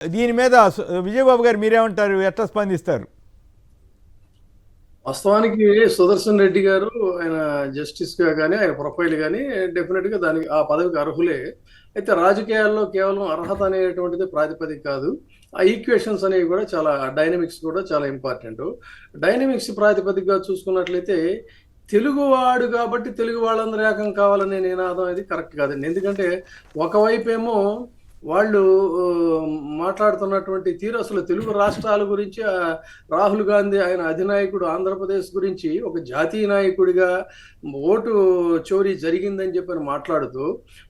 దీని మీద విజయబాబు గారు మీరేమంటారు, ఎట్లా స్పందిస్తారు? వాస్తవానికి సుదర్శన్ రెడ్డి గారు ఆయన జస్టిస్ గా కానీ ఆయన ప్రొఫైల్ కానీ డెఫినెట్ గా దానికి ఆ పదవికి అర్హులే. అయితే రాజకీయాల్లో కేవలం అర్హత అనేటువంటిది ప్రాతిపదిక కాదు. ఆ ఈక్వేషన్స్ అనేవి కూడా చాలా డైనమిక్స్ కూడా చాలా ఇంపార్టెంట్. డైనమిక్స్ ప్రాతిపదికగా చూసుకున్నట్లయితే తెలుగువాడు కాబట్టి తెలుగు వాళ్ళందరూ ఏకం కావాలనే నినాదం అది కరెక్ట్ కాదండి. ఎందుకంటే ఒకవైపేమో వాళ్ళు మాట్లాడుతున్నటువంటి తీరు అసలు తెలుగు రాష్ట్రాల గురించి రాహుల్ గాంధీ ఆయన అధినాయకుడు ఆంధ్రప్రదేశ్ గురించి ఒక జాతీయ నాయకుడిగా ఓటు చోరీ జరిగిందని చెప్పని మాట్లాడుతూ,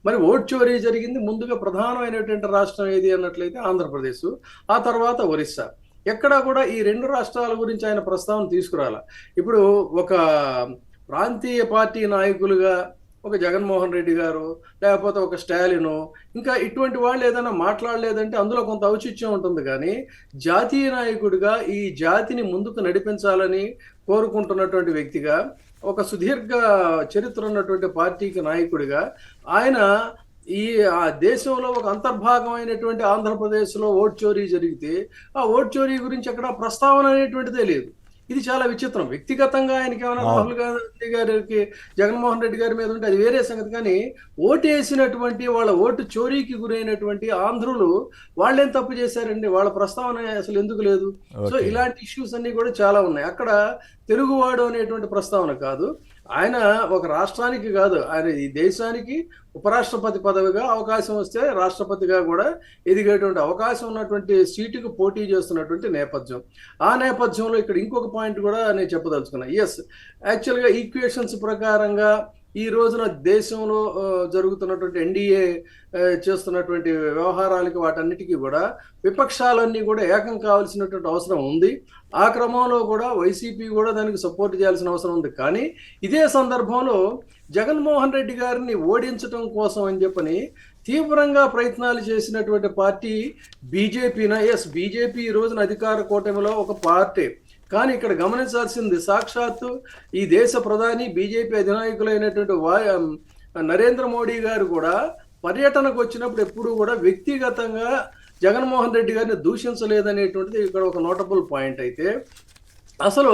మరి ఓటు చోరీ జరిగింది ముందుగా ప్రధానమైనటువంటి రాష్ట్రం ఏది అన్నట్లయితే ఆంధ్రప్రదేశ్, ఆ తర్వాత ఒరిస్సా. ఎక్కడా కూడా ఈ రెండు రాష్ట్రాల గురించి ఆయన ప్రస్తావన తీసుకురాల. ఇప్పుడు ఒక ప్రాంతీయ పార్టీ నాయకులుగా ఒక జగన్మోహన్ రెడ్డి గారు, లేకపోతే ఒక స్టాలిను, ఇంకా ఇటువంటి వాళ్ళు ఏదైనా మాట్లాడలేదంటే అందులో కొంత ఔచిత్యం ఉంటుంది. కానీ జాతీయ నాయకుడిగా ఈ జాతిని ముందుకు నడిపించాలని కోరుకుంటున్నటువంటి వ్యక్తిగా, ఒక సుదీర్ఘ చరిత్ర ఉన్నటువంటి పార్టీకి నాయకుడిగా ఆయన ఆ దేశంలో ఒక అంతర్భాగమైనటువంటి ఆంధ్రప్రదేశ్లో ఓట్ చోరీ జరిగితే ఆ ఓట్ చోరీ గురించి అక్కడ ప్రస్తావన అనేటువంటిదే లేదు. ఇది చాలా విచిత్రం. వ్యక్తిగతంగా ఆయనకి ఏమైనా రాహుల్ గాంధీ గారికి జగన్మోహన్ రెడ్డి గారి మీద ఉంటే అది వేరే సంగతి. కానీ ఓటు వేసినటువంటి వాళ్ళ ఓటు చోరీకి గురైనటువంటి ఆంధ్రులు వాళ్ళేం తప్పు చేశారండి? వాళ్ళ ప్రస్తావన అసలు ఎందుకు లేదు? సో ఇలాంటి ఇష్యూస్ అన్ని కూడా చాలా ఉన్నాయి. అక్కడ తెలుగువాడు అనేటువంటి ప్రస్తావన కాదు. ఆయన ఒక రాష్ట్రానికి కాదు, ఆయన ఈ దేశానికి ఉపరాష్ట్రపతి పదవిగా అవకాశం వస్తే రాష్ట్రపతిగా కూడా ఎదిగేటువంటి అవకాశం ఉన్నటువంటి సీటుకు పోటీ చేస్తున్నటువంటి నేపథ్యం. ఆ నేపథ్యంలో ఇక్కడ ఇంకొక పాయింట్ కూడా నేను చెప్పదలుచుకున్నా. ఎస్, యాక్చువల్గా ఈక్వేషన్స్ ప్రకారంగా ఈ రోజున దేశంలో జరుగుతున్నటువంటి ఎన్డీఏ చేస్తున్నటువంటి వ్యవహారాలకి వాటన్నిటికీ కూడా విపక్షాలన్నీ కూడా ఏకం కావాల్సినటువంటి అవసరం ఉంది. ఆ క్రమంలో కూడా వైసీపీ కూడా దానికి సపోర్ట్ చేయాల్సిన అవసరం ఉంది. కానీ ఇదే సందర్భంలో జగన్మోహన్ రెడ్డి గారిని ఓడించడం కోసం అని చెప్పని తీవ్రంగా ప్రయత్నాలు చేసినటువంటి పార్టీ బీజేపీనా? ఎస్, బీజేపీ ఈ రోజున అధికార కూటమిలో ఒక పార్టీ. కానీ ఇక్కడ గమనించాల్సింది, సాక్షాత్తు ఈ దేశ ప్రధాని బీజేపీ అధినాయకులైనటువంటి నరేంద్ర మోడీ గారు కూడా పర్యటనకు వచ్చినప్పుడు ఎప్పుడూ కూడా వ్యక్తిగతంగా జగన్మోహన్ రెడ్డి గారిని దూషించలేదనేటువంటిది ఇక్కడ ఒక నోటబుల్ పాయింట్. అయితే అసలు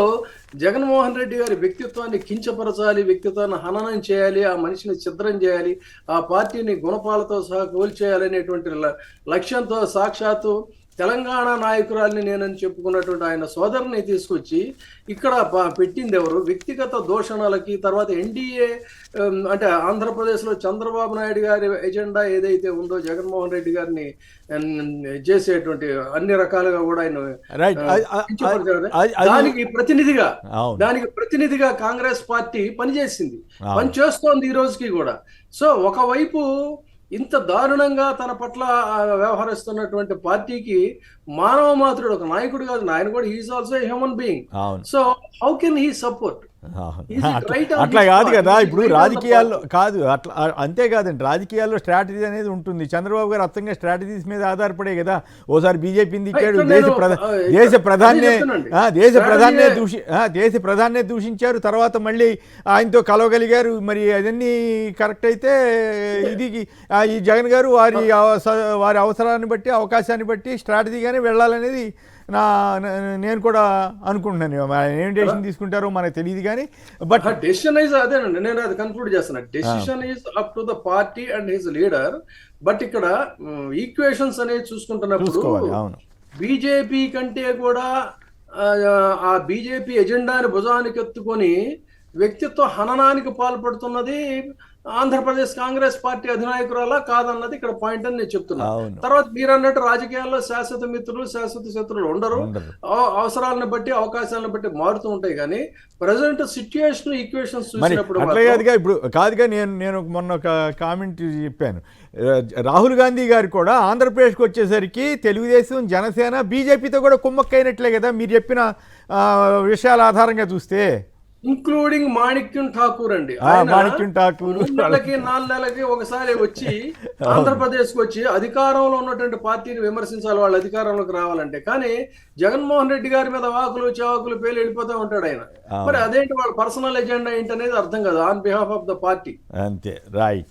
జగన్మోహన్ రెడ్డి గారి వ్యక్తిత్వాన్ని కించపరచాలి, వ్యక్తిత్వాన్ని హననం చేయాలి, ఆ మనిషిని ఛిద్రం చేయాలి, ఆ పార్టీని గుణపాలతో సహా కోల్చేయాలనేటువంటి లక్ష్యంతో సాక్షాత్తు తెలంగాణ నాయకురాలిని నేనని చెప్పుకున్నటువంటి ఆయన సోదరుని తీసుకొచ్చి ఇక్కడ పెట్టింది ఎవరు? వ్యక్తిగత దూషణలకి. తర్వాత ఎన్డీఏ అంటే ఆంధ్రప్రదేశ్లో చంద్రబాబు నాయుడు గారి ఎజెండా ఏదైతే ఉందో జగన్మోహన్ రెడ్డి గారిని చేసేటువంటి అన్ని రకాలుగా కూడా ఆయన దానికి ప్రతినిధిగా కాంగ్రెస్ పార్టీ పనిచేసింది, పనిచేస్తోంది ఈ రోజుకి కూడా. సో ఒకవైపు ఇంత దారుణంగా తన పట్ల వ్యవహరిస్తున్నటువంటి పార్టీకి మానవ మాత్రుడు, ఒక నాయకుడు కాదు, ఆయన కూడా he is also human being. So how can he support? అట్లా కాదు కదా. ఇప్పుడు రాజకీయాల్లో కాదు అట్లా, అంతేకాదండి, రాజకీయాల్లో స్ట్రాటజీ అనేది ఉంటుంది. చంద్రబాబు గారు అర్థంగా స్ట్రాటజీస్ మీద ఆధారపడే కదా. ఓసారి బీజేపీని దిక్కాడు, దేశ ప్రధాన్నే దూషించారు, తర్వాత మళ్ళీ ఆయనతో కలవగలిగారు. మరి అదన్నీ కరెక్ట్ అయితే ఇది ఈ జగన్ గారు వారి అవసరాన్ని బట్టి, అవకాశాన్ని బట్టి స్ట్రాటజీగానే వెళ్ళాలనేది నేను కూడా అనుకుంటున్నాను. ఏం డెసిషన్ తీసుకుంటారో మనకు తెలియదు. కానీ బట్ డెసిషన్ ఈజ్ అదేనండి, నేను అది కన్క్లూడ్ చేస్తున్నా. Decision is up to the party and his leader. But ఇక్కడ ఈక్వేషన్స్ అనేది చూసుకుంటున్నప్పుడు బీజేపీ కంటే కూడా ఆ బీజేపీ ఎజెండాని భుజానికి ఎత్తుకొని వ్యక్తిత్వ హననానికి పాల్పడుతున్నది ఆంధ్రప్రదేశ్ కాంగ్రెస్ పార్టీ అధినాయకురాలా కాదన్నది ఇక్కడ పాయింట్ అని నేను చెప్తున్నా. తర్వాత మీరు అన్నట్టు రాజకీయాల్లో శాశ్వత మిత్రులు శాశ్వత శత్రువులు ఉండరు. అవసరాలను బట్టి అవకాశాలను బట్టి మారుతూ ఉంటాయి. కానీ ప్రజెంట్ సిచ్యుయేషన్ ఈక్వేషన్స్ చూసినప్పుడు ఇప్పుడు కాదుగా నేను మొన్న ఒక కామెంట్ చెప్పాను. రాహుల్ గాంధీ గారు కూడా ఆంధ్రప్రదేశ్కి వచ్చేసరికి తెలుగుదేశం, జనసేన, బీజేపీతో కూడా కుమ్మక్కైనట్లే కదా మీరు చెప్పిన విషయాల ఆధారంగా చూస్తే, ఇంక్లూడింగ్ మాణిక్యం ఠాకూర్ అండి. మాణిక్యం ఠాకూర్ 4 నెలలకి ఒకసారి వచ్చి ఆంధ్రప్రదేశ్ కు వచ్చి అధికారంలో ఉన్నటువంటి పార్టీని విమర్శించాలి వాళ్ళు అధికారంలోకి రావాలంటే. కానీ జగన్మోహన్ రెడ్డి గారి మీద వాకులు చాకులు పేలు వెళ్ళిపోతూ ఉంటాడు ఆయన. మరి అదేంటి వాళ్ళ పర్సనల్ ఎజెండా ఏంటనేది అర్థం కాదు on behalf of the party. అంతే, రైట్.